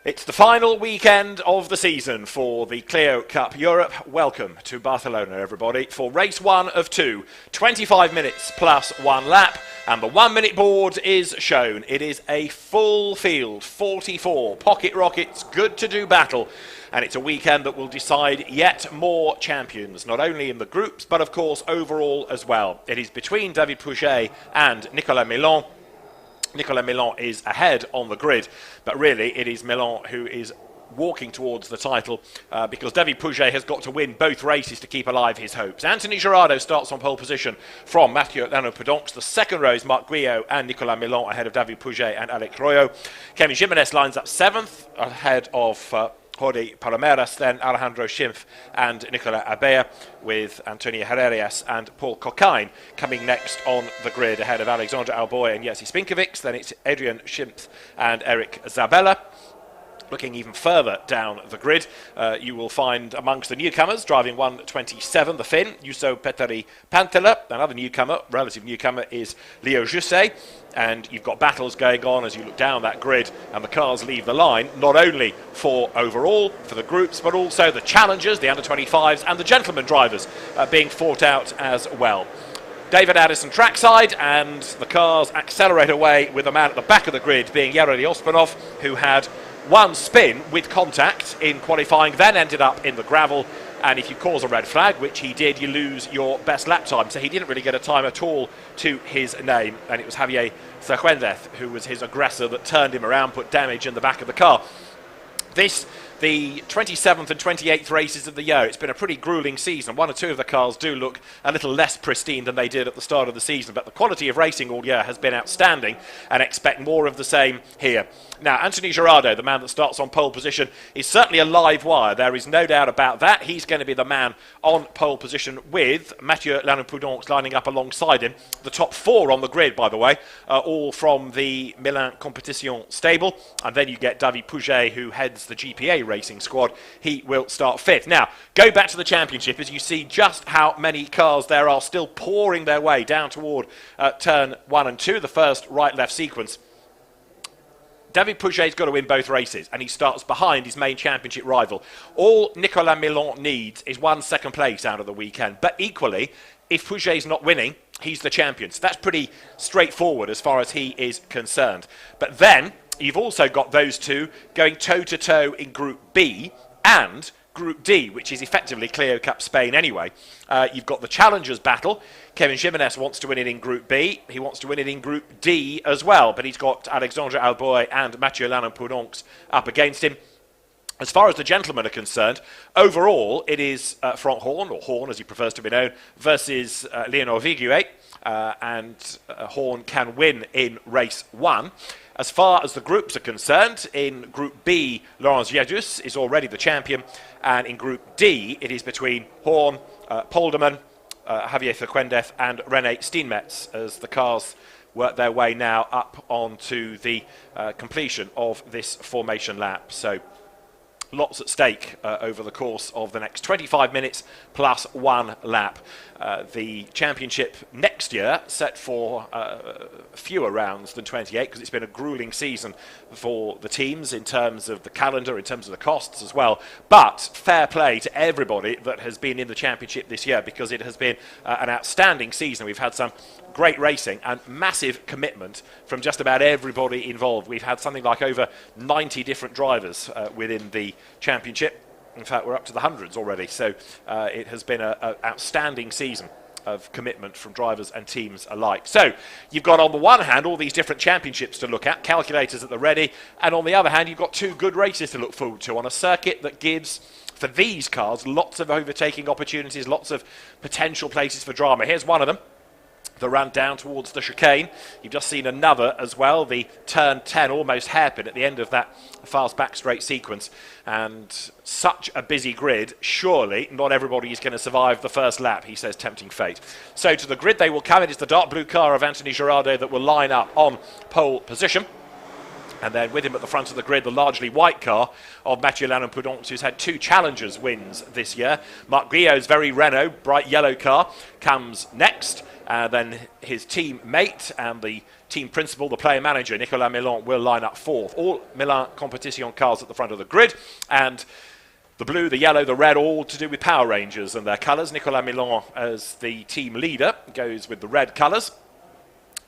It's the final weekend of the season for the Clio Cup Europe. Welcome to Barcelona, everybody, for race one of two. 25 minutes plus one lap, and the 1 minute board is shown. It is a full field, 44 pocket rockets, good to do battle. And it's a weekend that will decide yet more champions, not only in the groups, but of course overall as well. It is between David Pouget and Nicolas Milon. Nicolas Milon is ahead on the grid, but really it is Milon who is walking towards the title because David Pouget has got to win both races to keep alive his hopes. Anthony Girardot starts on pole position from Mathieu Lano-Pedoncs. The second row is Marc Guillot and Nicolas Milon ahead of David Pouget and Alex Royo. Kevin Jimenez lines up seventh ahead of Jordi Palomeras, then Alejandro Schimpf and Nicolas Abea, with Antonio Herrerias and Paul Cocagne coming next on the grid ahead of Alexandre Alboy and Jesse Spinkovics. Then it's Adrian Schimpf and Eric Zabella. Looking even further down the grid, you will find amongst the newcomers driving 127, the Finn, Juuso Petteri Pantela. Another newcomer, relative newcomer, is Leo Jusset. And you've got battles going on as you look down that grid and the cars leave the line, not only for overall, for the groups, but also the challengers, the under-25s and the gentleman drivers being fought out as well. David Addison trackside, and the cars accelerate away with the man at the back of the grid being Yereli Ospanov, who had one spin with contact in qualifying, then ended up in the gravel. And if you cause a red flag, which he did, you lose your best lap time. So he didn't really get a time at all to his name. And it was Javier Ceremonies who was his aggressor that turned him around, put damage in the back of the car. The 27th and 28th races of the year, it's been a pretty gruelling season. One or two of the cars do look a little less pristine than they did at the start of the season, but the quality of racing all year has been outstanding, and expect more of the same here. Now, Anthony Girardot, the man that starts on pole position, is certainly a live wire. There is no doubt about that. He's going to be the man on pole position with Mathieu Lano-Pedoncs lining up alongside him. The top four on the grid, by the way, are all from the Milan Competition stable, and then you get David Pouget, who heads the GPA racing squad. He will start fifth. Now, go back to the championship as you see just how many cars there are still pouring their way down toward turn 1 and 2, the first right-left sequence. David Pouget's got to win both races, and he starts behind his main championship rival. All Nicolas Milon needs is one second place out of the weekend, but equally, if Pouget's not winning, he's the champion. So that's pretty straightforward as far as he is concerned. But then you've also got those two going toe-to-toe in Group B and Group D, which is effectively Clio Cup Spain anyway. You've got the Challengers battle. Kevin Jimenez wants to win it in Group B. He wants to win it in Group D as well, but he's got Alexandre Alboy and Mathieu Lano-Pedoncs up against him. As far as the gentlemen are concerned, overall it is Franck Horn, or Horn as he prefers to be known, versus Léonard Viguet, and Horn can win in race 1. As far as the groups are concerned, in Group B, Laurens Yadus is already the champion, and in Group D, it is between Horn, Polderman, Javier Ceremonies and René Steenmetz, as the cars work their way now up onto the completion of this formation lap. So lots at stake over the course of the next 25 minutes plus one lap. The championship next year set for fewer rounds than 28 because it's been a gruelling season for the teams in terms of the calendar, in terms of the costs as well. But fair play to everybody that has been in the championship this year, because it has been an outstanding season. We've had some great racing and massive commitment from just about everybody involved. We've had something like over 90 different drivers within the championship. In fact, we're up to the hundreds already. So it has been an outstanding season of commitment from drivers and teams alike. So you've got, on the one hand, all these different championships to look at, calculators at the ready, and on the other hand, you've got two good races to look forward to on a circuit that gives, for these cars, lots of overtaking opportunities, lots of potential places for drama. Here's one of them. The run down towards the chicane. You've just seen another as well, the turn 10, almost hairpin at the end of that fast back straight sequence. And such a busy grid, surely not everybody is going to survive the first lap, he says, tempting fate. So to the grid they will come. It is the dark blue car of Anthony Girardot that will line up on pole position. And then with him at the front of the grid, the largely white car of Mathieu Lano-Pedoncs, who's had two Challengers wins this year. Marc Guillot's very Renault, bright yellow car, comes next. Then his teammate and the team principal, the player manager, Nicolas Milon, will line up fourth. All Milan Competition cars at the front of the grid, and the blue, the yellow, the red, all to do with Power Rangers and their colours. Nicolas Milon, as the team leader, goes with the red colours,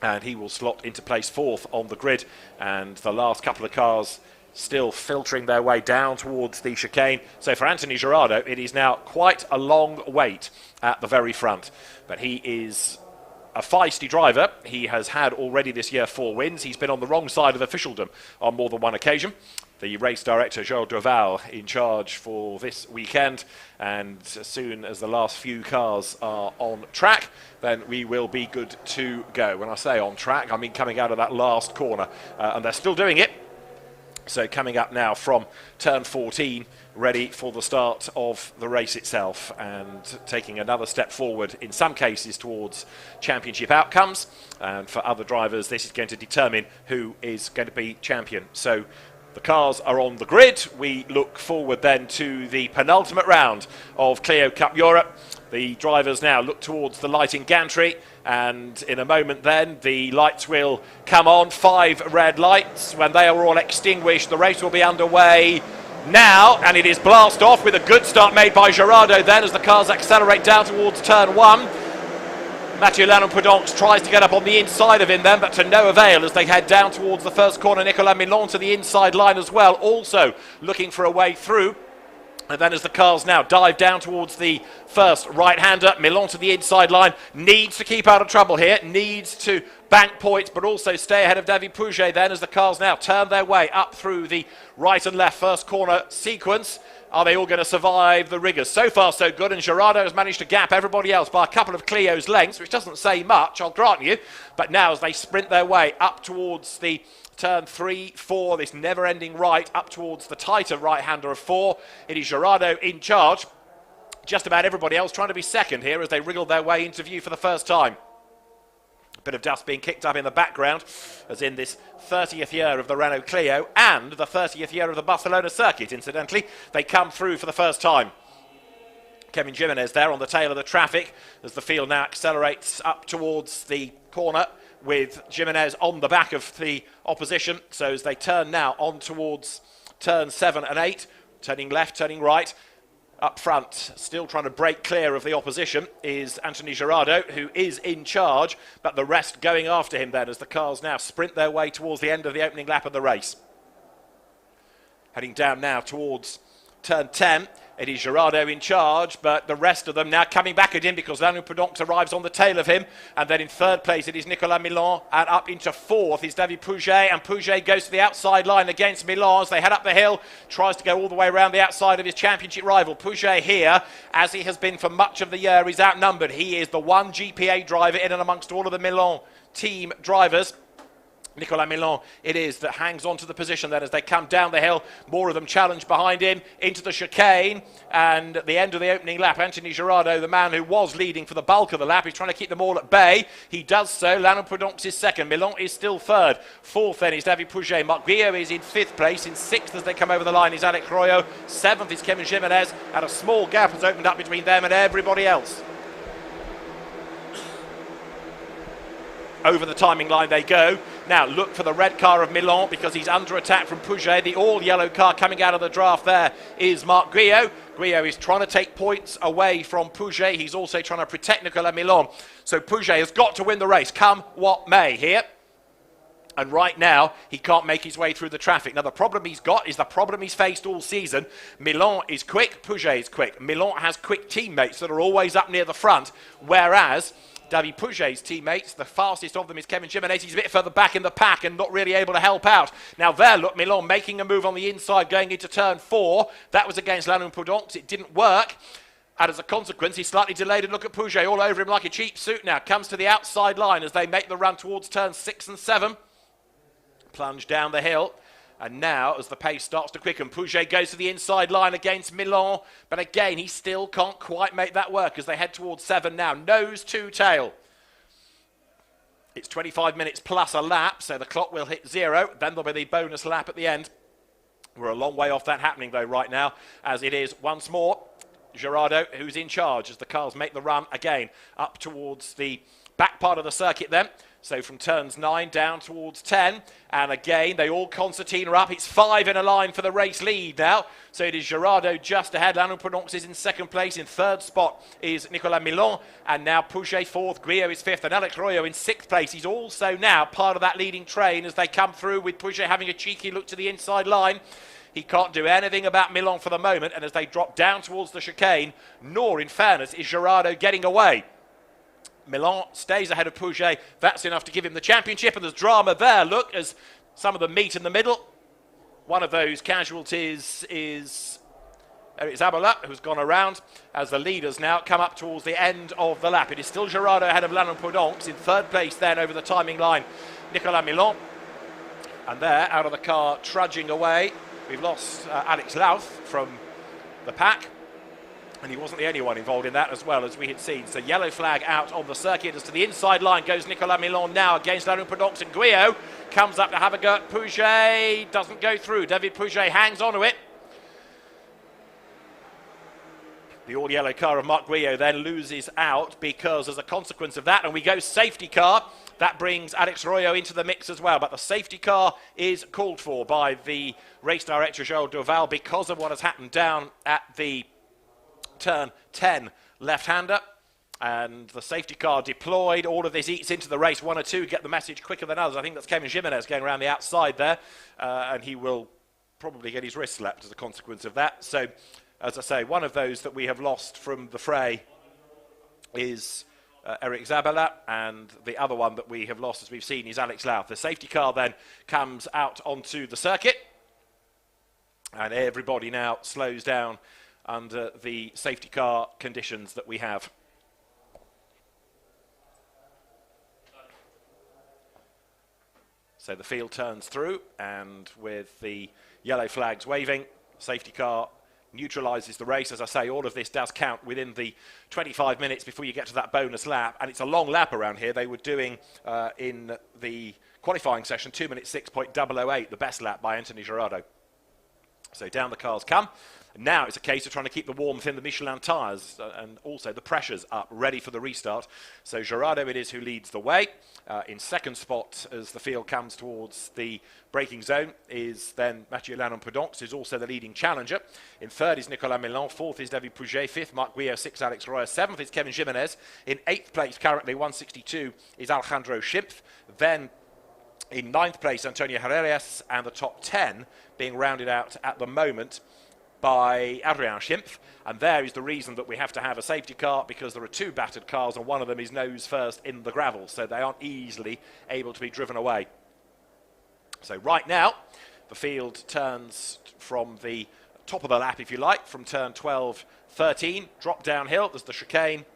and he will slot into place fourth on the grid. And the last couple of cars still filtering their way down towards the chicane. So for Anthony Gerardo, it is now quite a long wait at the very front. But he is a feisty driver. He has had already this year 4 wins. He's been on the wrong side of officialdom on more than one occasion. The race director, Joël Duval, in charge for this weekend. And as soon as the last few cars are on track, then we will be good to go. When I say on track, I mean coming out of that last corner. And they're still doing it. So coming up now from turn 14, ready for the start of the race itself, and taking another step forward in some cases towards championship outcomes. And for other drivers, this is going to determine who is going to be champion. So the cars are on the grid. We look forward then to the penultimate round of Clio Cup Europe. The drivers now look towards the lighting gantry, and in a moment then the lights will come on. 5 red lights. When they are all extinguished, the race will be underway now, and it is blast off with a good start made by Gerardo then as the cars accelerate down towards turn 1. Mathieu Lannon-Prudence tries to get up on the inside of him then, but to no avail as they head down towards the first corner. Nicolas Milon to the inside line as well, also looking for a way through. And then as the cars now dive down towards the first right-hander, Milon to the inside line, needs to keep out of trouble here, needs to bank points, but also stay ahead of David Pouget then as the cars now turn their way up through the right and left first corner sequence. Are they all going to survive the rigours? So far so good, and Gerardo has managed to gap everybody else by a couple of Clio's lengths, which doesn't say much, I'll grant you. But now as they sprint their way up towards the turn 3, 4, this never-ending right, up towards the tighter right-hander of 4, it is Gerardo in charge. Just about everybody else trying to be second here as they wriggle their way into view for the first time. A bit of dust being kicked up in the background, as in this 30th year of the Renault Clio and the 30th year of the Barcelona circuit, incidentally. They come through for the first time. Kevin Jimenez there on the tail of the traffic as the field now accelerates up towards the corner with Jimenez on the back of the opposition. So as they turn now on towards turn 7 and 8, turning left, turning right. Up front, still trying to break clear of the opposition, is Anthony Gerardo, who is in charge, but the rest going after him then as the cars now sprint their way towards the end of the opening lap of the race. Heading down now towards turn 10, it is Gerardo in charge, but the rest of them now coming back at him because Lannon-Prudence arrives on the tail of him. And then in third place it is Nicolas Milon, and up into fourth is David Pouget, and Pouget goes to the outside line against Milon as they head up the hill, tries to go all the way around the outside of his championship rival. Pouget here, as he has been for much of the year, is outnumbered. He is the one GPA driver in and amongst all of the Milon team drivers. Nicolas Milon it is that hangs on to the position then as they come down the hill. More of them challenge behind him into the chicane, and at the end of the opening lap, Anthony Gerardo, the man who was leading for the bulk of the lap, is trying to keep them all at bay. He does so. Lannon-Prudence is second, Milon is still third. Fourth then is David Pouget. Marc Guillot is in fifth place. In sixth as they come over the line is Alex Royo. Seventh is Kevin Jimenez, and a small gap has opened up between them and everybody else. Over the timing line they go. Now look for the red car of Milon because he's under attack from Pouget. The all-yellow car coming out of the draft there is Marc Guillot. Guillot is trying to take points away from Pouget. He's also trying to protect Nicolas Milon. So Pouget has got to win the race, come what may here. And right now, he can't make his way through the traffic. Now, the problem he's got is the problem he's faced all season. Milon is quick, Pouget is quick. Milon has quick teammates that are always up near the front, whereas David Pouget's teammates, the fastest of them is Kevin Jimenez. He's a bit further back in the pack and not really able to help out. Now there, look, Milon making a move on the inside going into turn 4. That was against Lannon-Prudence. It didn't work. And as a consequence, he's slightly delayed. And look at Pouget all over him like a cheap suit now. Comes to the outside line as they make the run towards turn 6 and 7. Plunge down the hill. And now, as the pace starts to quicken, Pouget goes to the inside line against Milon. But again, he still can't quite make that work as they head towards 7 now. Nose to tail. It's 25 minutes plus a lap, so the clock will hit 0. Then there'll be the bonus lap at the end. We're a long way off that happening, though, right now, as it is once more Gerardo, who's in charge as the cars make the run again up towards the back part of the circuit then. So from turns 9 down towards 10. And again, they all concertina up. It's 5 in a line for the race lead now. So it is Gerardo just ahead. Lannon Prononx is in second place. In third spot is Nicolas Milon. And now Pouget fourth. Guillot is fifth. And Alex Royo in sixth place. He's also now part of that leading train as they come through, with Pouget having a cheeky look to the inside line. He can't do anything about Milon for the moment. And as they drop down towards the chicane, nor, in fairness, is Gerardo getting away. Milan stays ahead of Pouget. That's enough to give him the championship, and there's drama there. Look, as some of them meet in the middle. One of those casualties is Eric Zabola, who's gone around as the leaders now come up towards the end of the lap. It is still Gerardo ahead of Lannon Prononx. In third place then over the timing line, Nicolas Milon. And there, out of the car, trudging away, we've lost Alex Lauth from the pack. And he wasn't the only one involved in that, as well, as we had seen. So yellow flag out on the circuit. As to the inside line goes Nicolas Milon now against Lannon Prononx, and Guillot comes up to have a go at Pouget. Doesn't go through. David Pouget hangs on to it. The all-yellow car of Marc Guillot then loses out because as a consequence of that, and we go safety car, that brings Alex Royo into the mix as well. But the safety car is called for by the race director, Joël Doval, because of what has happened down at the turn 10 left-hander, and the safety car deployed. All of this eats into the race. 1 or 2 get the message quicker than others. I think that's Kevin Jimenez going around the outside there, and he will probably get his wrist slapped as a consequence of that. So, as I say, one of those that we have lost from the fray is Eric Zabola, and the other one that we have lost, as we've seen, is Alex Lauth. The safety car then comes out onto the circuit, and everybody now slows down under the safety car conditions that we have. So the field turns through, and with the yellow flags waving, safety car neutralises the race. As I say, all of this does count within the 25 minutes before you get to that bonus lap, and it's a long lap around here. They were doing in the qualifying session 2 minutes 6.008, the best lap by Anthony Gerardo. So down the cars come. Now it's a case of trying to keep the warmth in the Michelin tyres, and also the pressures up, ready for the restart. So Gerardo it is who leads the way. In second spot, as the field comes towards the braking zone, is then Mathieu Lannon Prononx, who's also the leading challenger. In third is Nicolas Milon. Fourth is David Pouget. Fifth, Marc Guillot. Sixth, Alex Royo. Seventh is Kevin Jimenez. In eighth place, currently 162, is Alejandro Schimpf. Then in ninth place, Antonio Herreras, and the top 10 being rounded out at the moment by Adrien Schimpf. And there is the reason that we have to have a safety car, because there are 2 battered cars and one of them is nose first in the gravel, so they aren't easily able to be driven away. So right now, the field turns from the top of the lap, if you like, from turn 12, 13, drop downhill, there's the chicane,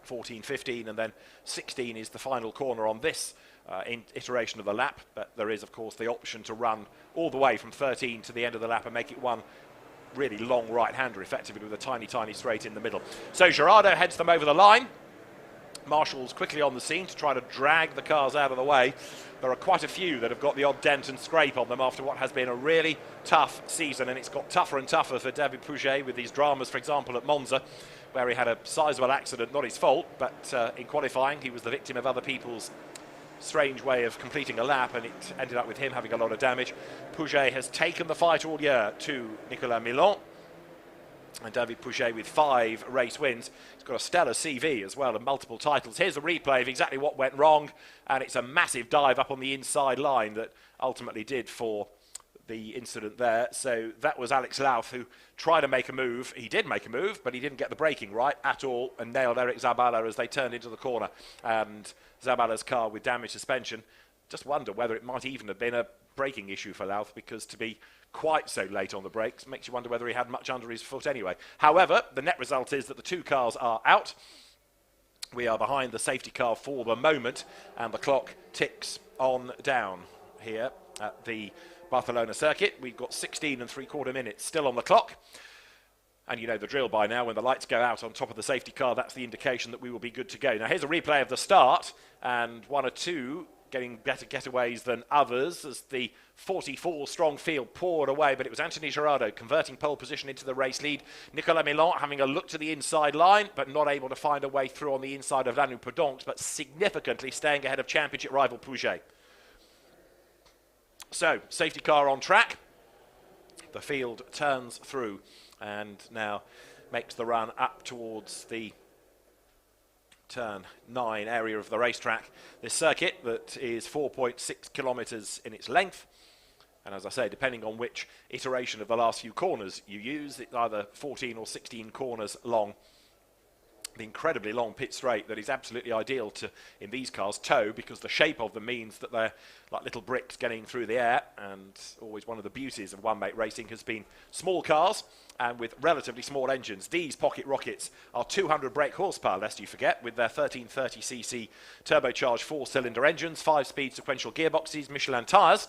14, 15, and then 16 is the final corner on this iteration of the lap. But there is, of course, the option to run all the way from 13 to the end of the lap and make it one really long right-hander, effectively, with a tiny, tiny straight in the middle. So Gerardo heads them over the line. Marshall's quickly on the scene to try to drag the cars out of the way. There are quite a few that have got the odd dent and scrape on them after what has been a really tough season, and it's got tougher and tougher for David Pouget with these dramas, for example, at Monza, where he had a sizable accident, not his fault, but in qualifying he was the victim of other people's strange way of completing a lap, and it ended up with him having a lot of damage. Pouget has taken the fight all year to Nicolas Milon, and David Pouget with 5 race wins. He's got a stellar CV as well and multiple titles. Here's a replay of exactly what went wrong, and it's a massive dive up on the inside line that ultimately did for the incident there. So that was Alex Lauth, who tried to make a move. He did make a move, but he didn't get the braking right at all and nailed Eric Zabola as they turned into the corner. And Zabala's car with damaged suspension. Just wonder whether it might even have been a braking issue for Lauth, because to be quite so late on the brakes makes you wonder whether he had much under his foot anyway. However, the net result is that the 2 cars are out. We are behind the safety car for the moment, and the clock ticks on down here at the Barcelona circuit. We've got 16 3/4 minutes still on the clock. And you know the drill by now. When the lights go out on top of the safety car, that's the indication that we will be good to go. Now here's a replay of the start, and 1 or 2 getting better getaways than others as the 44-strong field poured away, but it was Anthony Gerardo converting pole position into the race lead. Nicolas Milan having a look to the inside line, but not able to find a way through on the inside of Lanu Podonks, but significantly staying ahead of championship rival Pouget. So, safety car on track. The field turns through and now makes the run up towards the turn 9 area of the racetrack. This circuit that is 4.6 kilometres in its length, and as I say, depending on which iteration of the last few corners you use, it's either 14 or 16 corners long. The incredibly long pit straight that is absolutely ideal to, in these cars, tow, because the shape of them means that they're like little bricks getting through the air, and always one of the beauties of one-make racing has been small cars and with relatively small engines. These pocket rockets are 200 brake horsepower, lest you forget, with their 1330cc turbocharged 4-cylinder engines, 5-speed sequential gearboxes, Michelin tyres,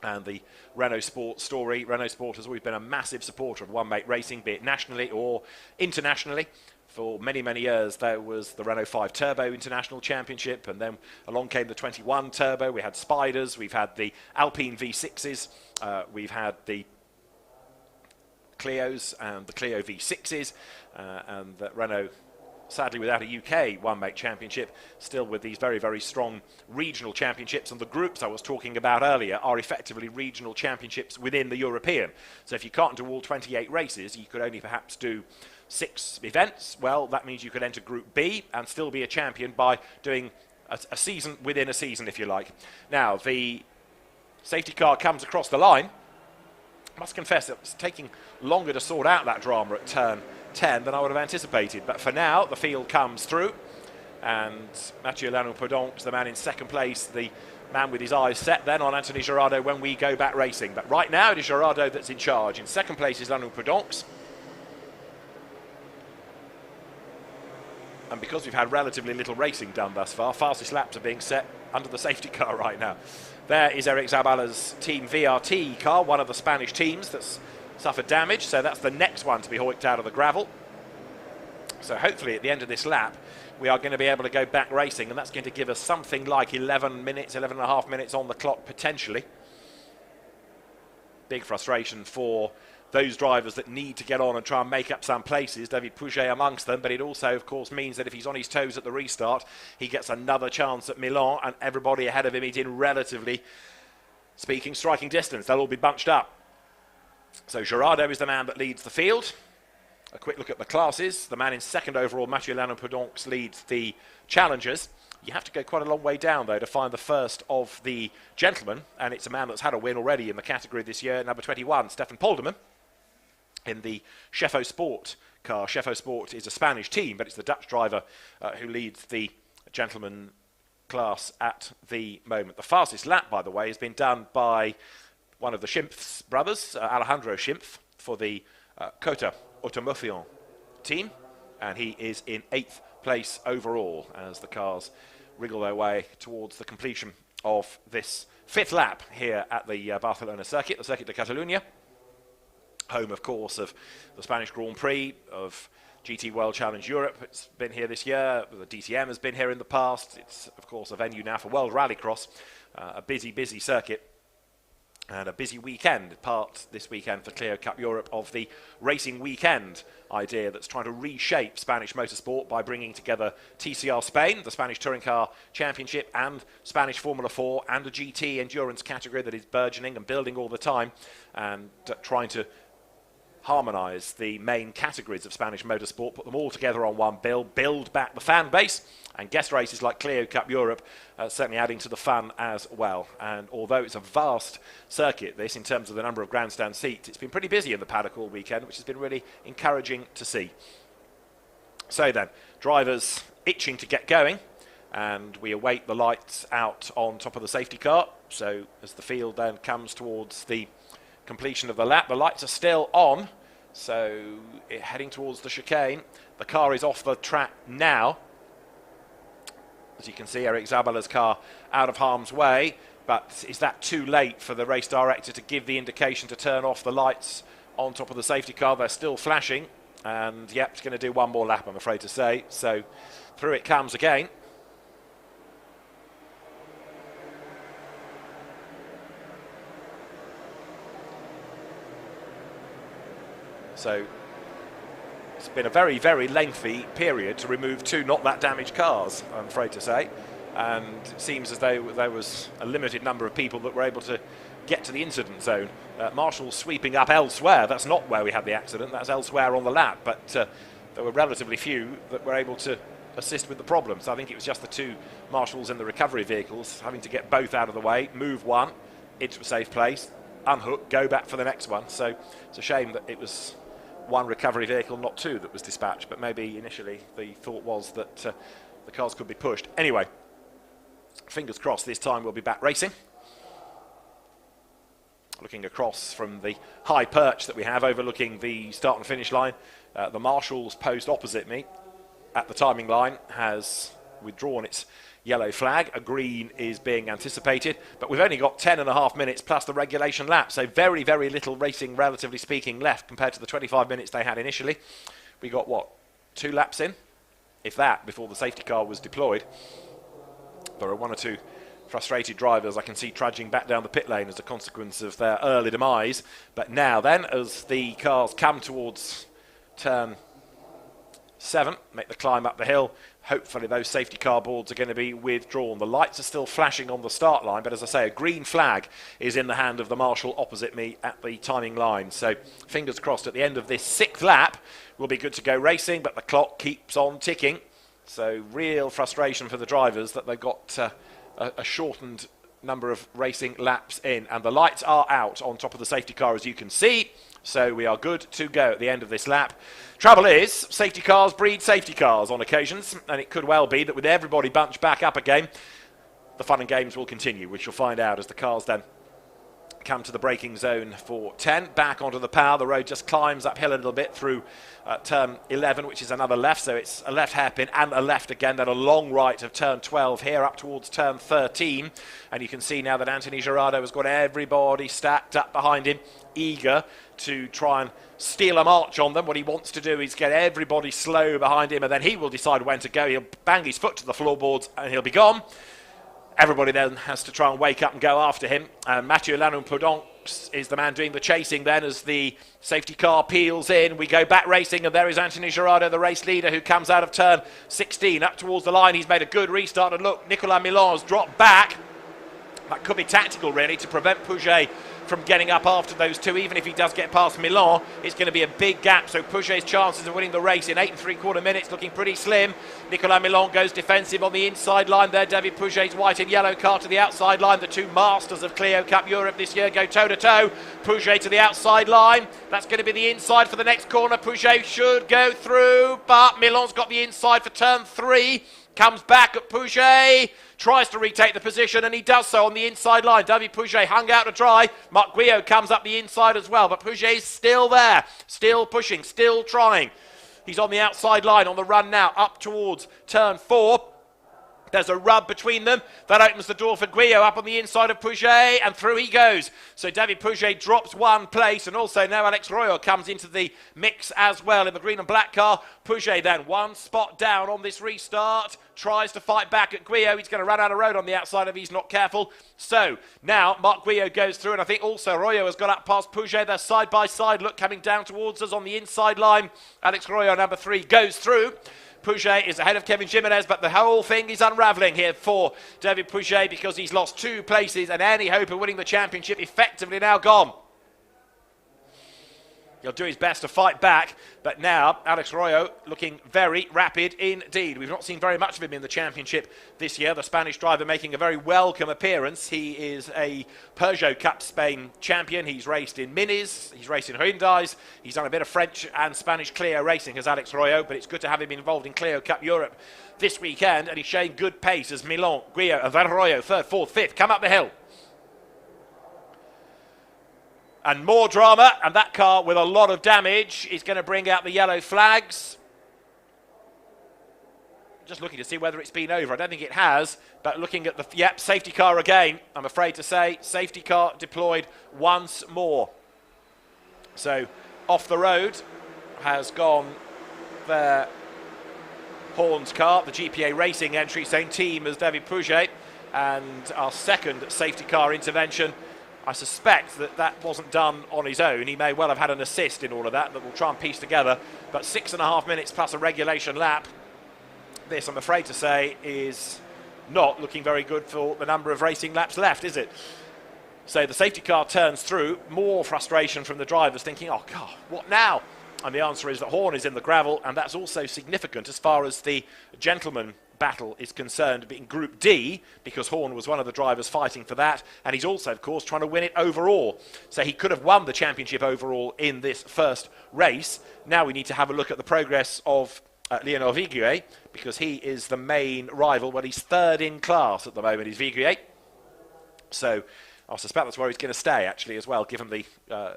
and the Renault Sport story. Renault Sport has always been a massive supporter of one-make racing, be it nationally or internationally. For many, many years, there was the Renault 5 Turbo International Championship, and then along came the 21 Turbo. We had Spiders, we've had the Alpine V6s, we've had the Clios and the Clio V6s, and that Renault, sadly without a UK one-make championship, still with these very, very strong regional championships. And the groups I was talking about earlier are effectively regional championships within the European. So if you can't do all 28 races, you could only perhaps do 6 events. Well, that means you could enter Group B and still be a champion by doing a season within a season, if you like. Now, the safety car comes across the line. I must confess it's taking longer to sort out that drama at turn 10 than I would have anticipated. But for now, the field comes through, and Mathieu Lanu Podonks, the man in second place, the man with his eyes set then on Anthony Gerardo when we go back racing. But right now, it is Gerardo that's in charge. In second place is Lanu Podonks. And because we've had relatively little racing done thus far, fastest laps are being set under the safety car right now. There is Eric Zabala's Team VRT car, one of the Spanish teams that's suffered damage, so that's the next one to be hoiked out of the gravel. So hopefully at the end of this lap, we are going to be able to go back racing, and that's going to give us something like 11 minutes, 11 and a half minutes on the clock potentially. Big frustration for those drivers that need to get on and try and make up some places, David Pouget amongst them, but it also, of course, means that if he's on his toes at the restart, he gets another chance at Milan, and everybody ahead of him is in relatively speaking striking distance. They'll all be bunched up. So Gerardo is the man that leads the field. A quick look at the classes. The man in second overall, Mathieu Lanu Podonks, leads the challengers. You have to go quite a long way down, though, to find the first of the gentlemen, and it's a man that's had a win already in the category this year, number 21, Stefan Polderman, in the Chefo Sport car. Chefo Sport is a Spanish team, but it's the Dutch driver who leads the gentleman class at the moment. The fastest lap, by the way, has been done by one of the Schimpf's brothers, Alejandro Schimpf, for the Cota Automotion team, and he is in 8th place overall as the cars wriggle their way towards the completion of this 5th lap here at the Barcelona circuit, the Circuit de Catalunya, home, of course, of the Spanish Grand Prix, of GT World Challenge Europe. It's been here this year. The DTM has been here in the past. It's, of course, a venue now for World Rallycross, a busy, busy circuit. And a busy weekend, part this weekend for Clio Cup Europe of the racing weekend idea that's trying to reshape Spanish motorsport by bringing together TCR Spain, the Spanish Touring Car Championship, and Spanish Formula 4, and a GT endurance category that is burgeoning and building all the time, and trying to harmonise the main categories of Spanish motorsport, put them all together on one bill, build back the fan base, and guest races like Clio Cup Europe certainly adding to the fun as well. And although it's a vast circuit, this, in terms of the number of grandstand seats, it's been pretty busy in the paddock all weekend, which has been really encouraging to see. So then, drivers itching to get going, and we await the lights out on top of the safety car. So as the field then comes towards the completion of the lap, the lights are still on, so heading towards the chicane. The car is off the track now. As you can see, Eric Zabala's car out of harm's way, but is that too late for the race director to give the indication to turn off the lights on top of the safety car? They're still flashing, and yep, it's going to do one more lap, I'm afraid to say. So through it comes again. So it's been a very, very lengthy period to remove two not that damaged cars, I'm afraid to say. And it seems as though there was a limited number of people that were able to get to the incident zone. Marshall's sweeping up elsewhere. That's not where we had the accident, that's elsewhere on the lap. But there were relatively few that were able to assist with the problem. So I think it was just the two marshals in the recovery vehicles having to get both out of the way, move one into a safe place, unhook, go back for the next one. So it's a shame that it was one recovery vehicle, not two, that was dispatched. But maybe initially the thought was that the cars could be pushed. Anyway, fingers crossed this time we'll be back racing. Looking across from the high perch that we have overlooking the start and finish line, the Marshall's post opposite me at the timing line has withdrawn its yellow flag. A green is being anticipated, but we've only got 10.5 minutes plus the regulation lap, so very, very little racing, relatively speaking, left compared to the 25 minutes they had initially. We got, what, 2 laps in, if that, before the safety car was deployed. There are 1 or 2 frustrated drivers I can see trudging back down the pit lane as a consequence of their early demise. But now then, as the cars come towards turn 7, make the climb up the hill, hopefully those safety car boards are going to be withdrawn. The lights are still flashing on the start line, but as I say, a green flag is in the hand of the marshal opposite me at the timing line. So fingers crossed at the end of this 6th lap we'll be good to go racing, but the clock keeps on ticking. So real frustration for the drivers that they've got a shortened number of racing laps in, and the lights are out on top of the safety car, as you can see. So we are good to go at the end of this lap. Trouble is, safety cars breed safety cars on occasions, and it could well be that with everybody bunched back up again, the fun and games will continue, which you'll find out as the cars then come to the braking zone for 10. Back onto the power, the road just climbs uphill a little bit through turn 11, which is another left, so it's a left hairpin and a left again, then a long right of turn 12 here up towards turn 13. And you can see now that Anthony Gerardo has got everybody stacked up behind him, eager to try and steal a march on them. What he wants to do is get everybody slow behind him, and then he will decide when to go. He'll bang his foot to the floorboards and he'll be gone. Everybody then has to try and wake up and go after him. And Mathieu Lannon-Poudon is the man doing the chasing then as the safety car peels in. We go back racing, and there is Anthony Gerardo, the race leader, who comes out of turn 16 up towards the line. He's made a good restart, and look, Nicolas Milan has dropped back. That could be tactical, really, to prevent Pouget from getting up after those two. Even if he does get past Milan, it's going to be a big gap, so Pouget's chances of winning the race in 8 3/4 minutes looking pretty slim. Nicolas Milan goes defensive on the inside line there. David Pouget's white and yellow car to the outside line. The two masters of Clio Cup Europe this year go toe-to-toe. Pouget to the outside line. That's going to be the inside for the next corner. Pouget should go through, but Milan's got the inside for turn 3. Comes back at Pouget, tries to retake the position, and he does so on the inside line. David Pouget hung out to dry. Marc Guillot comes up the inside as well, but Pouget is still there, still pushing, still trying. He's on the outside line on the run now, up towards turn 4. There's a rub between them. That opens the door for Guillot up on the inside of Pouget, and through he goes. So David Pouget drops 1 place, and also now Alex Royal comes into the mix as well in the green and black car. Pouget then 1 spot down on this restart. Tries to fight back at Guillot. He's going to run out of road on the outside if he's not careful. So now Marc Guillot goes through, and I think also Royo has got up past Pouget. They're side by side. Look, coming down towards us on the inside line. Alex Royo, number 3, goes through. Pouget is ahead of Kevin Jimenez, but the whole thing is unravelling here for David Pouget because he's lost 2 places, and any hope of winning the championship effectively now gone. He'll do his best to fight back, but now Alex Royo looking very rapid indeed. We've not seen very much of him in the championship this year. The Spanish driver making a very welcome appearance. He is a Peugeot Cup Spain champion. He's raced in Minis, he's raced in Hyundais, he's done a bit of French and Spanish Clio racing as Alex Royo, but it's good to have him involved in Clio Cup Europe this weekend, and he's showing good pace as Milan, Guillot and Royo, 3rd, 4th, 5th, come up the hill. And more drama, and that car with a lot of damage is going to bring out the yellow flags. Just looking to see whether it's been over. I don't think it has, but looking at the, safety car again, I'm afraid to say, safety car deployed once more. So off the road has gone their Horn's car, the GPA Racing entry, same team as David Pouget, and our second safety car intervention. I suspect that wasn't done on his own. He may well have had an assist in all of that we'll try and piece together. But 6.5 minutes plus a regulation lap. This, I'm afraid to say, is not looking very good for the number of racing laps left, is it? So the safety car turns through. More frustration from the drivers thinking, oh, God, what now? And the answer is that Horn is in the gravel, and that's also significant as far as the gentleman battle is concerned, being Group D, because Horn was one of the drivers fighting for that, and he's also, of course, trying to win it overall. So he could have won the championship overall in this first race. Now we need to have a look at the progress of Lionel Viguier, because he is the main rival. Well, he's third in class at the moment, he's Viguier. So I suspect that's where he's going to stay, actually, as well, given the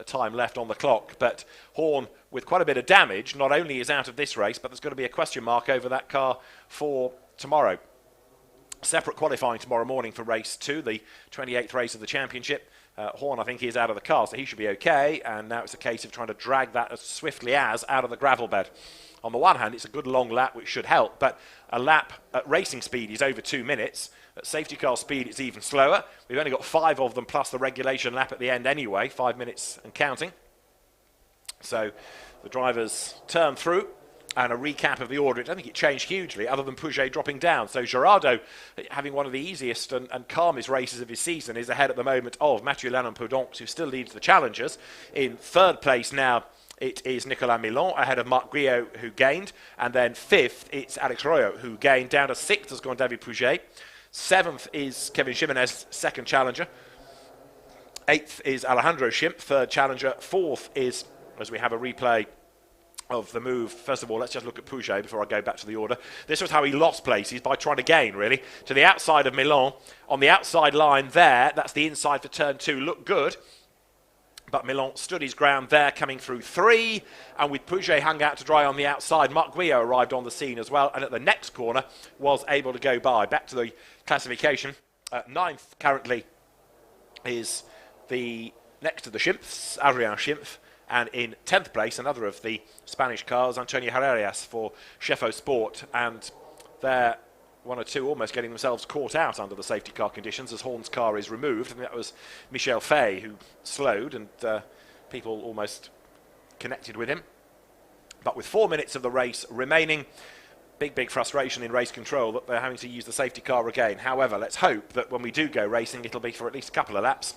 time left on the clock. But Horn, with quite a bit of damage, not only is out of this race, but there's going to be a question mark over that car for tomorrow. Separate qualifying tomorrow morning for race 2, the 28th race of the championship. Horn, I think, is out of the car, so he should be okay. And now it's a case of trying to drag that as swiftly as out of the gravel bed. On the one hand, it's a good long lap, which should help, but a lap at racing speed is over 2 minutes. At safety car speed, it's even slower. We've only got 5 of them, plus the regulation lap at the end anyway, 5 minutes and counting. So the drivers turn through, and a recap of the order. I don't think it changed hugely, other than Pouget dropping down. So Gerardo, having one of the easiest and calmest races of his season, is ahead at the moment of Mathieu Lannon-Poudonc, who still leads the challengers. In third place now, it is Nicolas Milon, ahead of Marc Guillot, who gained. And then fifth, it's Alex Royo, who gained. Down to sixth has gone David Pouget. Seventh is Kevin Jimenez, second challenger. Eighth is Alejandro Schimp, third challenger. Fourth is, as we have a replay of the move, first of all, let's just look at Pouget before I go back to the order. This was how he lost places, by trying to gain, really. To the outside of Milon. On the outside line there, that's the inside for turn 2, looked good. But Milon stood his ground there, coming through 3. And with Pouget hung out to dry on the outside, Marc Guillot arrived on the scene as well. And at the next corner, was able to go by. Back to the classification. Ninth currently is the next to the Schimpfs, Adrian Schimpf. And in 10th place, another of the Spanish cars, Antonio Herrerias for Chefo Sport. And they're one or two almost getting themselves caught out under the safety car conditions as Horn's car is removed. And that was Michel Fay who slowed, and people almost connected with him. But with 4 minutes of the race remaining, big frustration in race control that they're having to use the safety car again. However, let's hope that when we do go racing, it'll be for at least a couple of laps.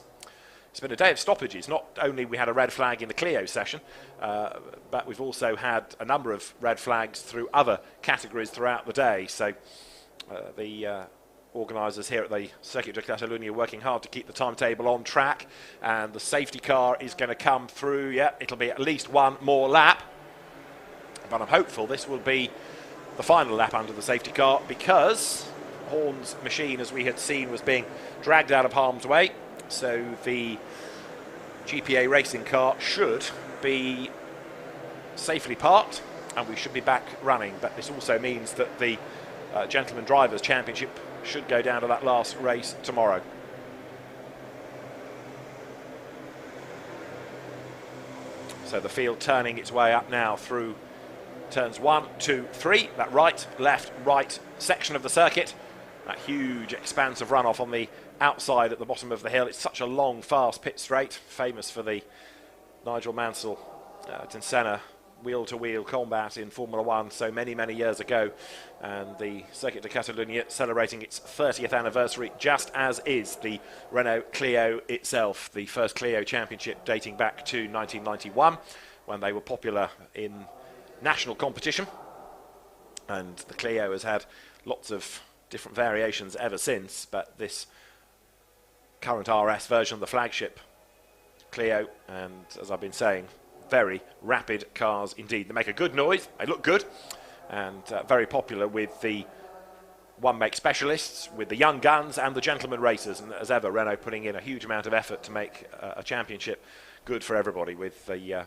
It's been a day of stoppages. Not only we had a red flag in the Clio session, but we've also had a number of red flags through other categories throughout the day. So the organisers here at the Circuit de Catalunya are working hard to keep the timetable on track. And the safety car is going to come through. Yeah, it'll be at least one more lap. But I'm hopeful this will be the final lap under the safety car, because Horn's machine, as we had seen, was being dragged out of harm's way. So the GPA racing car should be safely parked, and we should be back running. But this also means that the Gentleman Drivers' Championship should go down to that last race tomorrow. So the field turning its way up now through turns 1, 2, 3, that right, left, right section of the circuit. That huge expanse of runoff on the outside at the bottom of the hill. It's such a long, fast pit straight, famous for the Nigel Mansell, Senna wheel-to-wheel combat in Formula 1 so many years ago. And the Circuit de Catalunya celebrating its 30th anniversary, just as is the Renault Clio itself, the first Clio championship dating back to 1991, when they were popular in national competition. And the Clio has had lots of different variations ever since, but this current RS version, the flagship Clio, and as I've been saying, very rapid cars indeed. They make a good noise, they look good, and very popular with the one-make specialists, with the young guns and the gentleman racers. And as ever, Renault putting in a huge amount of effort to make a championship good for everybody, with the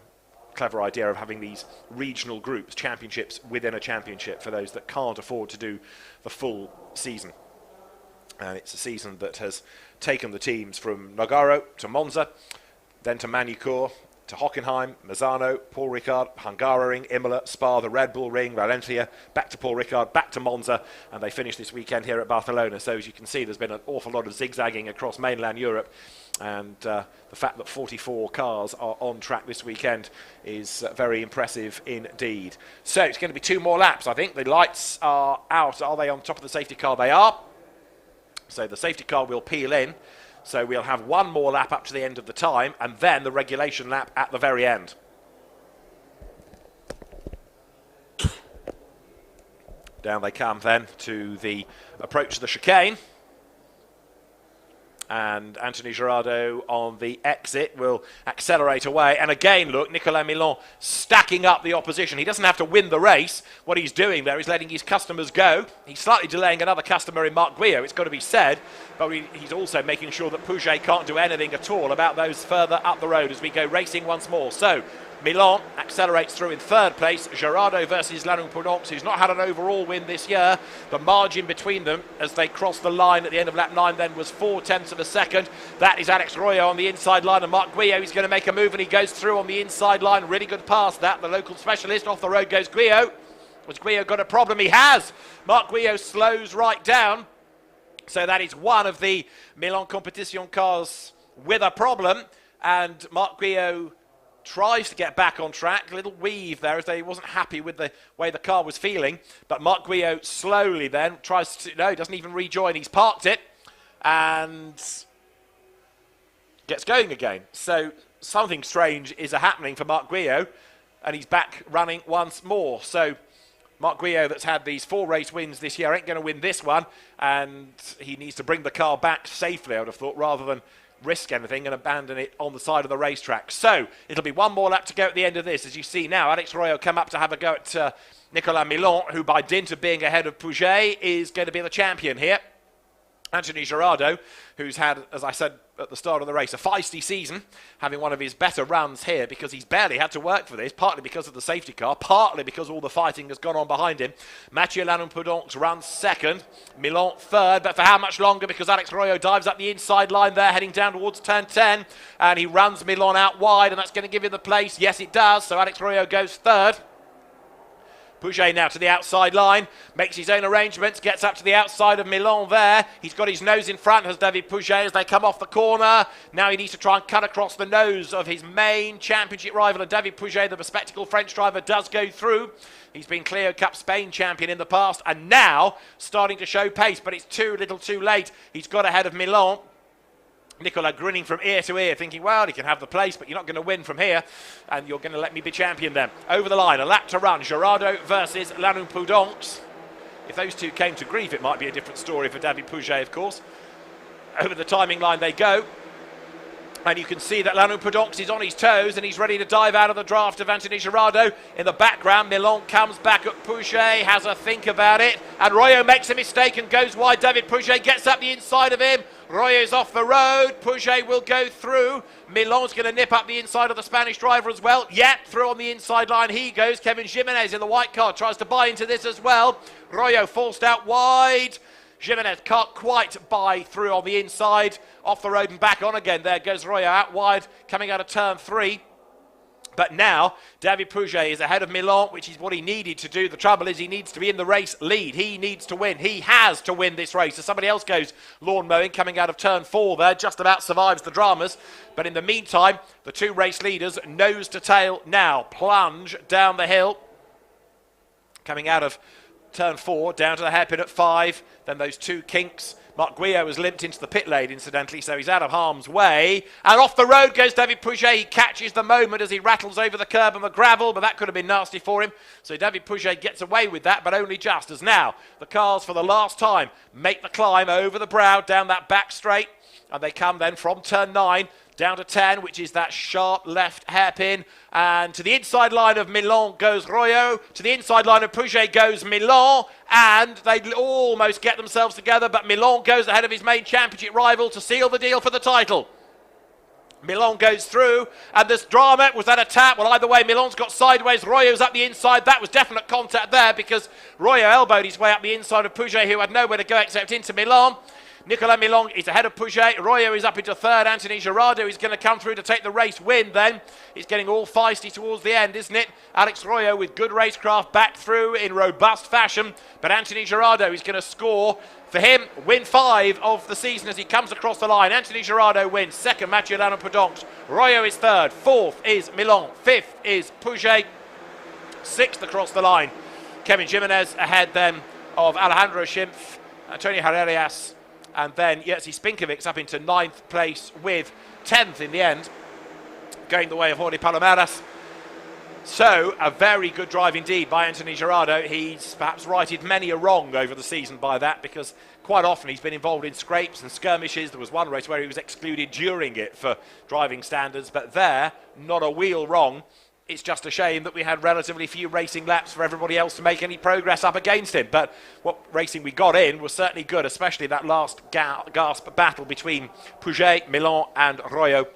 clever idea of having these regional groups, championships within a championship for those that can't afford to do the full season. And it's a season that has taken the teams from Nogaro to Monza, then to Magny-Cours, to Hockenheim, Mazzano, Paul Ricard, Hungaroring, Imola, Spa, the Red Bull Ring, Valencia, back to Paul Ricard, back to Monza, and they finish this weekend here at Barcelona. So as you can see, there's been an awful lot of zigzagging across mainland Europe, and the fact that 44 cars are on track this weekend is very impressive indeed. So it's going to be 2 more laps, I think. The lights are out. Are they on top of the safety car? They are. So the safety car will peel in. So we'll have 1 more lap up to the end of the time, and then the regulation lap at the very end. Down they come then to the approach to the chicane. And Anthony Girardot on the exit will accelerate away. And again, look, Nicolas Milon stacking up the opposition. He doesn't have to win the race. What he's doing there is letting his customers go. He's slightly delaying another customer in Marc Guillot, it's got to be said. But he's also making sure that Pouget can't do anything at all about those further up the road as we go racing once more. So Milon accelerates through in 3rd place. Girardot versus Lannon Prudence, who's not had an overall win this year. The margin between them as they cross the line at the end of lap 9 then was 0.4 of a second. That is Alex Royo on the inside line, and Marc Guillot is going to make a move, and he goes through on the inside line. Really good pass that. The local specialist. Off the road goes Guillot. Has Guillot got a problem? He has. Marc Guillot slows right down. So that is one of the Milan Competition cars with a problem, and Marc Guillot tries to get back on track. A little weave there as he wasn't happy with the way the car was feeling. But Marc Guillot slowly then tries to, no, he doesn't even rejoin. He's parked it and gets going again. So something strange is happening for Marc Guillot, and he's back running once more. So Marc Guillot, that's had these 4 race wins this year, ain't going to win this one, and he needs to bring the car back safely, I would have thought, rather than risk anything and abandon it on the side of the racetrack. So it'll be 1 more lap to go at the end of this. As you see now, Alex Royo come up to have a go at Nicolas Milon, who by dint of being ahead of Pouget is going to be the champion here. Anthony Girardot, who's had, as I said at the start of the race, a feisty season, having one of his better runs here because he's barely had to work for this, partly because of the safety car, partly because all the fighting has gone on behind him. Mathieu Lannon Prudence runs 2nd, Milon 3rd, but for how much longer? Because Alex Royo dives up the inside line there, heading down towards turn 10, and he runs Milon out wide, and that's going to give him the place. Yes, it does. So Alex Royo goes 3rd. Pouget now to the outside line, makes his own arrangements, gets up to the outside of Milon there. He's got his nose in front, has David Pouget, as they come off the corner. Now he needs to try and cut across the nose of his main championship rival, and David Pouget, the bespectacled French driver, does go through. He's been Clio Cup Spain champion in the past, and now starting to show pace, but it's too little too late. He's got ahead of Milon. Nicolas grinning from ear to ear, thinking, well, he can have the place, but you're not going to win from here, and you're going to let me be champion then. Over the line, a lap to run. Girardot versus Lannon Prudence. If those two came to grief, it might be a different story for David Pouget, of course. Over the timing line they go. And you can see that Lannon Prudence is on his toes, and he's ready to dive out of the draft of Anthony Girardot. In the background, Milon comes back at Pouget, has a think about it, and Royo makes a mistake and goes wide. David Pouget gets up the inside of him. Royo's off the road. Pouget will go through. Milon's going to nip up the inside of the Spanish driver as well. Yep, through on the inside line he goes. Kevin Jimenez in the white car tries to buy into this as well. Royo forced out wide. Jimenez can't quite buy through on the inside. Off the road and back on again. There goes Royo out wide, coming out of turn 3. But now, David Pouget is ahead of Milon, which is what he needed to do. The trouble is he needs to be in the race lead. He needs to win. He has to win this race. So somebody else goes lawn mowing, coming out of turn 4 there, just about survives the dramas. But in the meantime, the 2 race leaders, nose to tail now, plunge down the hill. Coming out of turn 4, down to the hairpin at 5. Then those 2 kinks. Marc Guillot was limped into the pit lane, incidentally, so he's out of harm's way. And off the road goes David Pouget. He catches the moment as he rattles over the curb and the gravel, but that could have been nasty for him. So David Pouget gets away with that, but only just, as now the cars, for the last time, make the climb over the brow, down that back straight. And they come then from turn 9 down to 10, which is that sharp left hairpin. And to the inside line of Milon goes Royo. To the inside line of Pouget goes Milon. And they almost get themselves together, but Milon goes ahead of his main championship rival to seal the deal for the title. Milon goes through, and this drama, was that a tap? Well, either way, Milon's got sideways, Royo's up the inside. That was definite contact there because Royo elbowed his way up the inside of Pouget, who had nowhere to go except into Milon. Nicolas Milon is ahead of Pouget. Royo is up into third. Anthony Girardot is going to come through to take the race win then. It's getting all feisty towards the end, isn't it? Alex Royo with good racecraft back through in robust fashion. But Anthony Girardot is going to score for him. Win 5 of the season as he comes across the line. Anthony Girardot wins. Second, Mathieu Lanopoudomps. Royo is third. Fourth is Milon. Fifth is Pouget. Sixth across the line. Kevin Jimenez ahead then of Alejandro Schimpf, Antonio Herrerias, and then Jerzy Spinkovic up into 9th place with 10th in the end, going the way of Jordi Palomares. So, a very good drive indeed by Anthony Girardot. He's perhaps righted many a wrong over the season by that, because quite often he's been involved in scrapes and skirmishes. There was one race where he was excluded during it for driving standards, but there, not a wheel wrong. It's just a shame that we had relatively few racing laps for everybody else to make any progress up against him. But what racing we got in was certainly good, especially that last gasp battle between Pouget, Milon and Royo.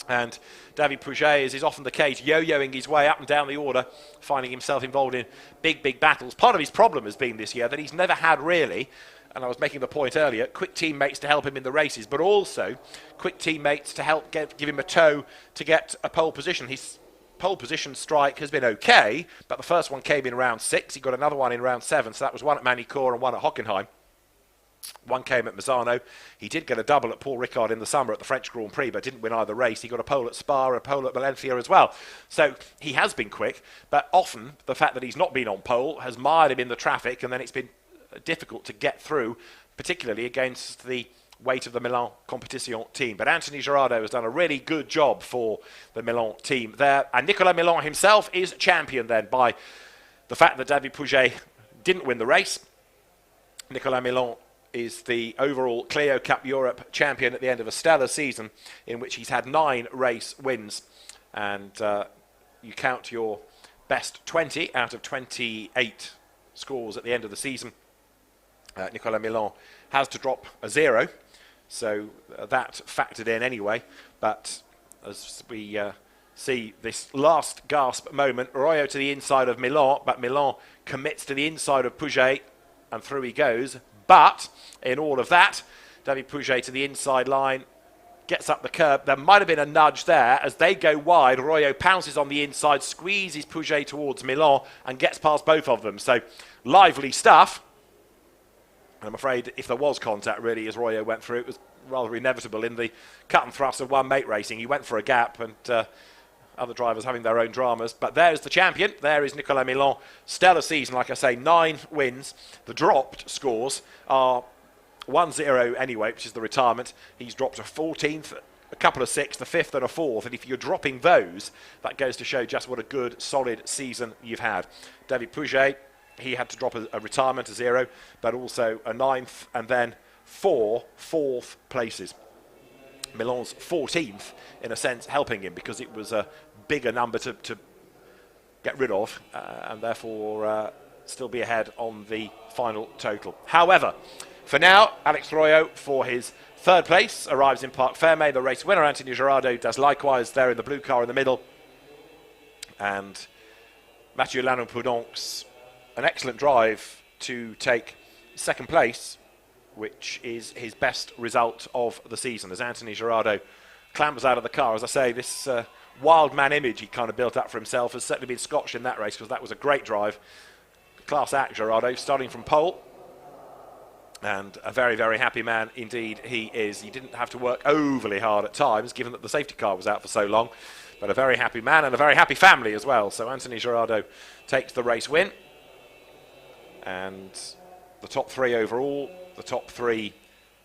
And David Pouget, as is often the case, yo-yoing his way up and down the order, finding himself involved in big battles. Part of his problem has been this year that he's never had really, and I was making the point earlier, quick teammates to help him in the races, but also quick teammates to help give him a tow to get a pole position. His pole position strike has been okay, but the first one came in round 6. He got another one in round 7, so that was one at Manicourt and one at Hockenheim. One came at Misano. He did get a double at Paul Ricard in the summer at the French Grand Prix, but didn't win either race. He got a pole at Spa and a pole at Valencia as well. So he has been quick, but often the fact that he's not been on pole has mired him in the traffic, and then it's been difficult to get through, particularly against the weight of the Milan Competition team. But Anthony Girardot has done a really good job for the Milan team there. And Nicolas Milon himself is championed then by the fact that David Pouget didn't win the race. Nicolas Milon is the overall Clio Cup Europe champion at the end of a stellar season in which he's had 9 race wins. And you count your best 20 out of 28 scores at the end of the season. Nicolas Milon has to drop a 0. So that factored in anyway. But as we see this last gasp moment, Royo to the inside of Milon, but Milon commits to the inside of Pouget, and through he goes. But in all of that, David Pouget to the inside line, gets up the curb. There might have been a nudge there. As they go wide, Royo pounces on the inside, squeezes Pouget towards Milon, and gets past both of them. So lively stuff. And I'm afraid if there was contact, really, as Royo went through, it was rather inevitable in the cut and thrust of one mate racing. He went for a gap, and other drivers having their own dramas. But there's the champion. There is Nicolas Milon. Stellar season, like I say, 9 wins. The dropped scores are 1-0 anyway, which is the retirement. He's dropped a 14th, a couple of 6th, a 5th and a 4th. And if you're dropping those, that goes to show just what a good, solid season you've had. David Pouget, he had to drop a retirement, a 0, but also a 9th and then 4 4th places. Milon's 14th, in a sense, helping him because it was a bigger number to get rid of and therefore still be ahead on the final total. However, for now, Alex Royo, for his 3rd place, arrives in Parc Fermé. The race winner, Anthony Girardot, does likewise there in the blue car in the middle. And Mathieu Lanopoudomps, an excellent drive to take 2nd place, which is his best result of the season, as Anthony Girardot clambers out of the car. As I say, this wild man image he kind of built up for himself has certainly been scotched in that race, because that was a great drive. Class act, Girardot, starting from pole. And a very, very happy man indeed he is. He didn't have to work overly hard at times, given that the safety car was out for so long. But a very happy man and a very happy family as well. So Anthony Girardot takes the race win. And the top 3 overall, the top 3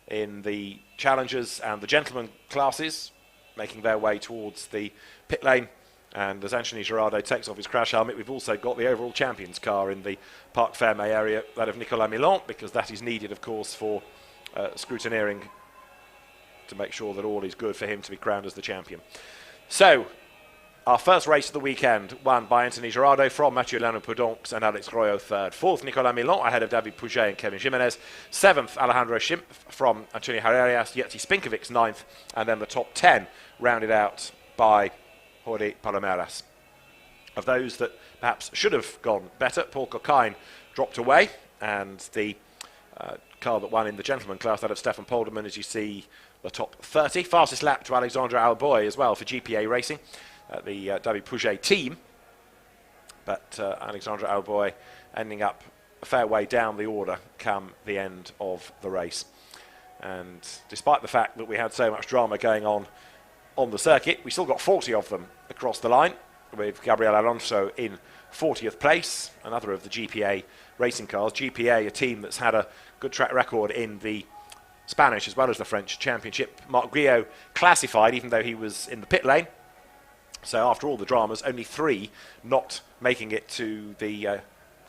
in the challengers and the gentleman classes, making their way towards the pit lane. And as Anthony Girardot takes off his crash helmet, we've also got the overall champions car in the Parc Fermé area, that of Nicolas Milon, because that is needed, of course, for scrutineering to make sure that all is good for him to be crowned as the champion. So, our first race of the weekend, won by Anthony Girardot from Mathieu Lanopoudomps and Alex Royo 3rd. 4th, Nicolas Milon, ahead of David Pouget and Kevin Jimenez. 7th, Alejandro Schimpf from Antonio Herrerias, Jerzy Spinkovic's 9th. And then the top 10 rounded out by Jordi Palomares. Of those that perhaps should have gone better, Paul Coquine dropped away, and the car that won in the gentleman class, that of Stefan Polderman, as you see the top 30. Fastest lap to Alexandre Alboy as well for GPA Racing, the David Pouget team. But Alexandre Alboy ending up a fair way down the order come the end of the race. And despite the fact that we had so much drama going on the circuit, we still got 40 of them across the line, with Gabriel Alonso in 40th place, another of the GPA racing cars. GPA, a team that's had a good track record in the Spanish as well as the French Championship. Marc Guillot classified, even though he was in the pit lane. So after all the dramas, only 3 not making it to the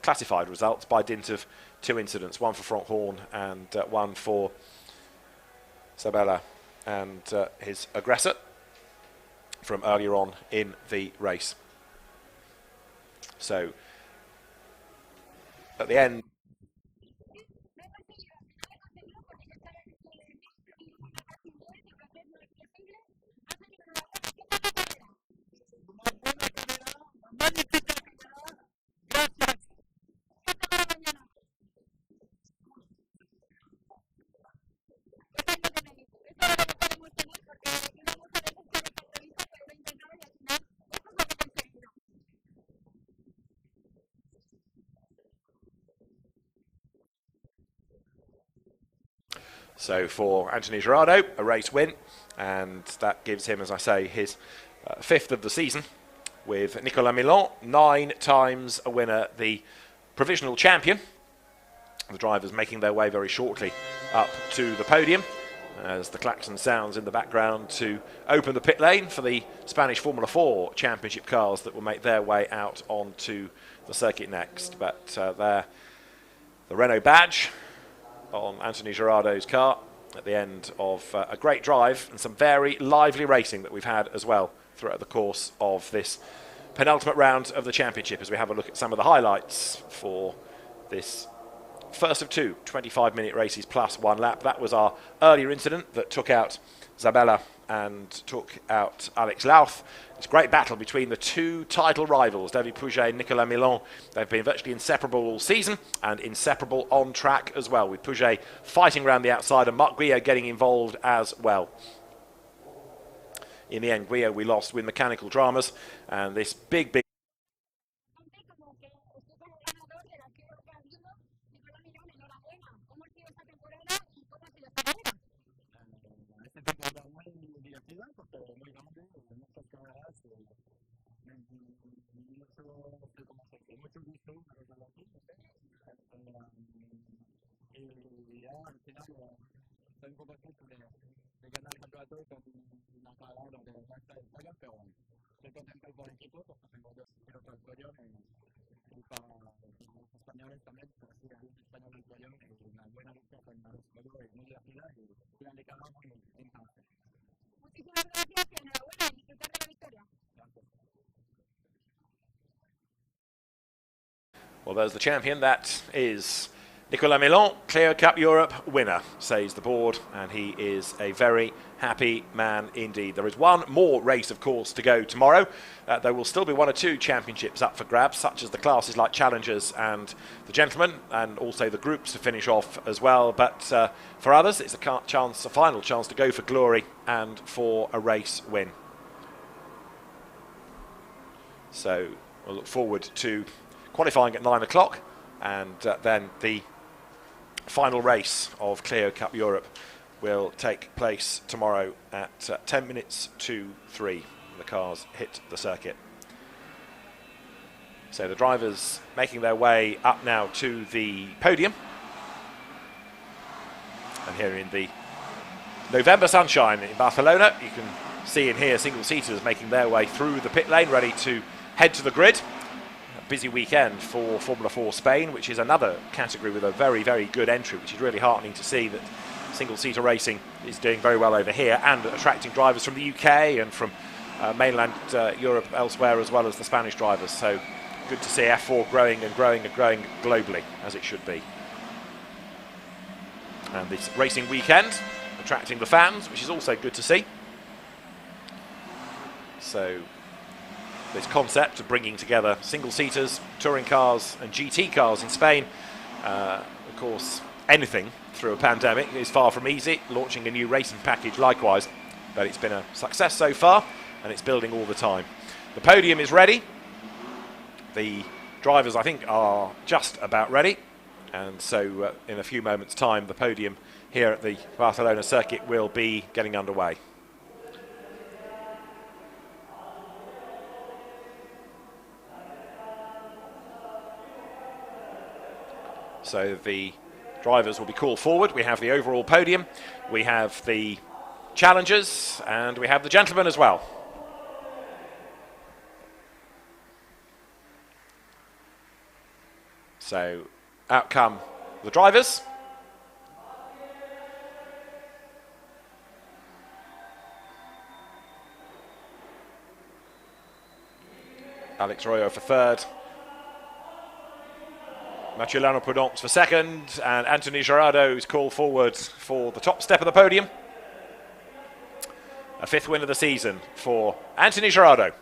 classified results by dint of 2 incidents, one for Franck Horn and one for Sabella and his aggressor from earlier on in the race. So at the end, so for Anthony Girardot, a race win, and that gives him, as I say, his 5th of the season, with Nicolas Milan, 9 times a winner, the provisional champion. The drivers making their way very shortly up to the podium, as the klaxon sounds in the background to open the pit lane for the Spanish Formula 4 Championship cars that will make their way out onto the circuit next. But there, the Renault badge on Anthony Girardot's car at the end of a great drive and some very lively racing that we've had as well throughout the course of this penultimate round of the championship, as we have a look at some of the highlights for this first of 2 25-minute races plus 1 lap. That was our earlier incident that took out Zabella and took out Alex Lauth. It's a great battle between the 2 title rivals, David Pouget and Nicolas Milan. They've been virtually inseparable all season and inseparable on track as well, with Pouget fighting around the outside and Marc Guillot getting involved as well. In the end, Guillot we lost with mechanical dramas, and this big Well, there's the champion. That is Nicolas Milan, Clio Cup Europe winner, says the board, and he is a very happy man indeed. There is one more race, of course, to go tomorrow. There will still be 1 or 2 championships up for grabs, such as the classes like Challengers and the Gentlemen, and also the groups to finish off as well. But for others, it's a final chance to go for glory and for a race win. So we'll look forward to qualifying at 9 o'clock, and then the final race of Clio Cup Europe will take place tomorrow at 10 minutes to 3. The cars hit the circuit. So the drivers making their way up now to the podium. And here in the November sunshine in Barcelona, you can see and hear single-seaters making their way through the pit lane, ready to head to the grid. Busy weekend for Formula 4 Spain, which is another category with a very, very good entry, which is really heartening to see that single-seater racing is doing very well over here and attracting drivers from the UK and from mainland Europe elsewhere, as well as the Spanish drivers. So good to see F4 growing and growing and growing globally, as it should be. And this racing weekend attracting the fans, which is also good to see. So this concept of bringing together single-seaters, touring cars and GT cars in Spain, of course, anything through a pandemic is far from easy. Launching a new racing package likewise, but it's been a success so far, and it's building all the time. The podium is ready. The drivers, I think, are just about ready, and so in a few moments' time, the podium here at the Barcelona circuit will be getting underway. So the drivers will be called forward. We have the overall podium, we have the challengers, and we have the gentlemen as well. So out come the drivers. Alex Royo for third. Mathieu Prudence for second, and Anthony Gerardo is called forward for the top step of the podium. A fifth win of the season for Anthony Gerardo.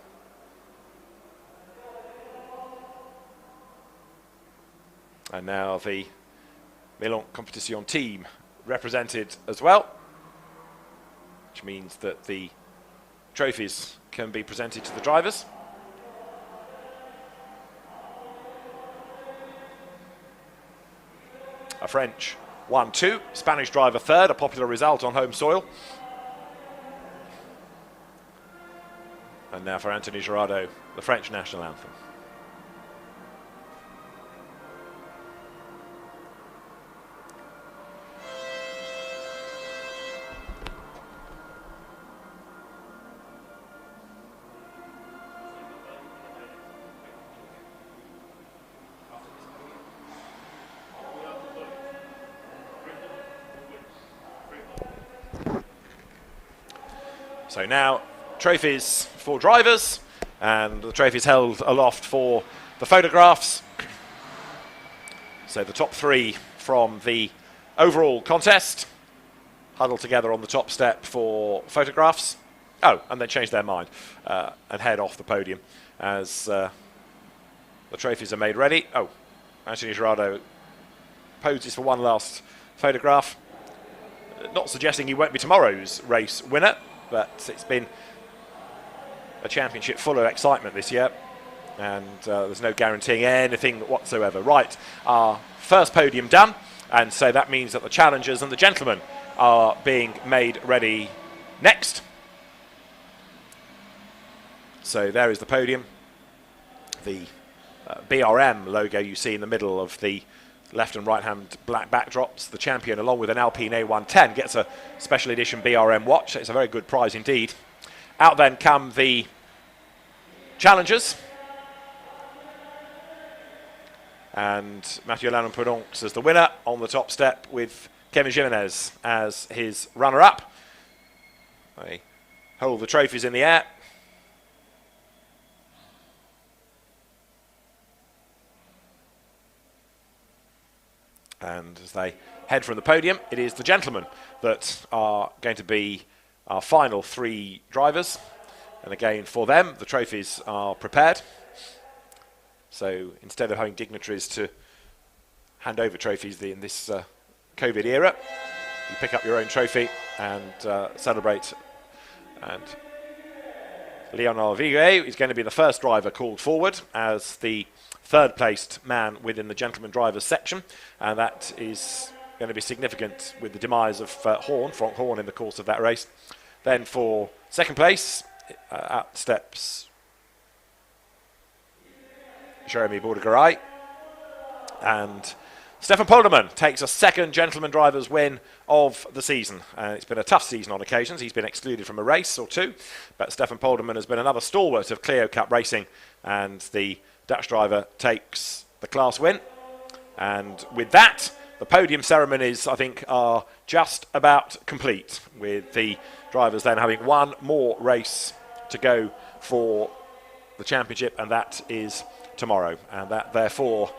And now the Milan Competition team represented as well, which means that the trophies can be presented to the drivers. A French 1-2, Spanish driver third, a popular result on home soil. And now for Anthony Gerardo, the French national anthem. So now, trophies for drivers, and the trophies held aloft for the photographs. So the top three from the overall contest huddled together on the top step for photographs. Oh, and then change their mind and head off the podium as the trophies are made ready. Oh, Anthony Gerardo poses for one last photograph. Not suggesting he won't be tomorrow's race winner, but it's been a championship full of excitement this year, and there's no guaranteeing anything whatsoever. Right, our first podium done, and so that means that the challengers and the gentlemen are being made ready next. So there is the podium. The BRM logo you see in the middle of the left and right hand black backdrops. The champion, along with an Alpine A110, gets a special edition BRM watch. It's a very good prize indeed. Out then come the challengers, and Mathieu Prudence as the winner on the top step, with Kevin Jimenez as his runner-up. They hold the trophies in the air. And as they head from the podium, it is the gentlemen that are going to be our final three drivers. And again, for them, the trophies are prepared. So instead of having dignitaries to hand over trophies in this COVID era, you pick up your own trophy and celebrate. And Lionel Viguet is going to be the first driver called forward as the third placed man within the gentleman drivers section, and that is going to be significant with the demise of Frank Horn in the course of that race. Then for second place, out steps Jeremy Bourdegaray, and Stefan Polderman takes a second gentleman drivers win of the season. It's been a tough season on occasions. He's been excluded from a race or two, but Stefan Polderman has been another stalwart of Clio Cup racing, and the Dutch driver takes the class win. And with that, the podium ceremonies, I think, are just about complete, with the drivers then having one more race to go for the championship, and that is tomorrow. And that therefore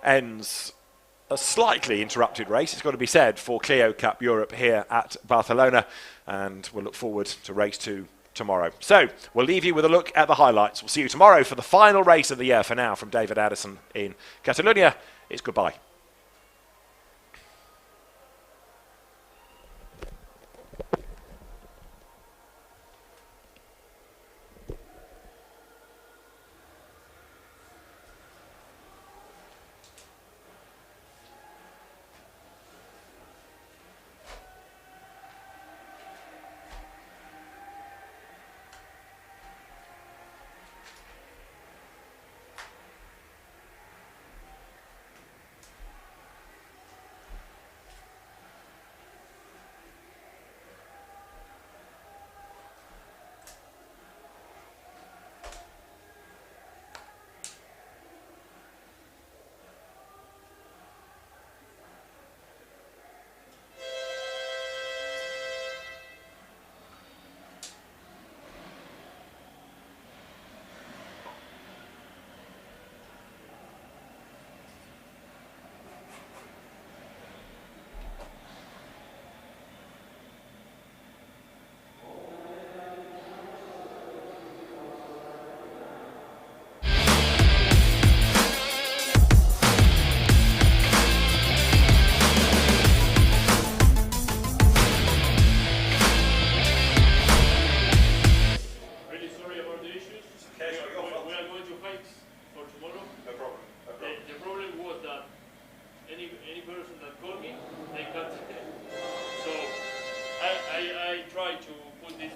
ends a slightly interrupted race, it's got to be said, for Clio Cup Europe here at Barcelona, and we'll look forward to race 2 tomorrow. So we'll leave you with a look at the highlights. We'll see you tomorrow for the final race of the year. For now, from David Addison in Catalunya, it's goodbye. try to put this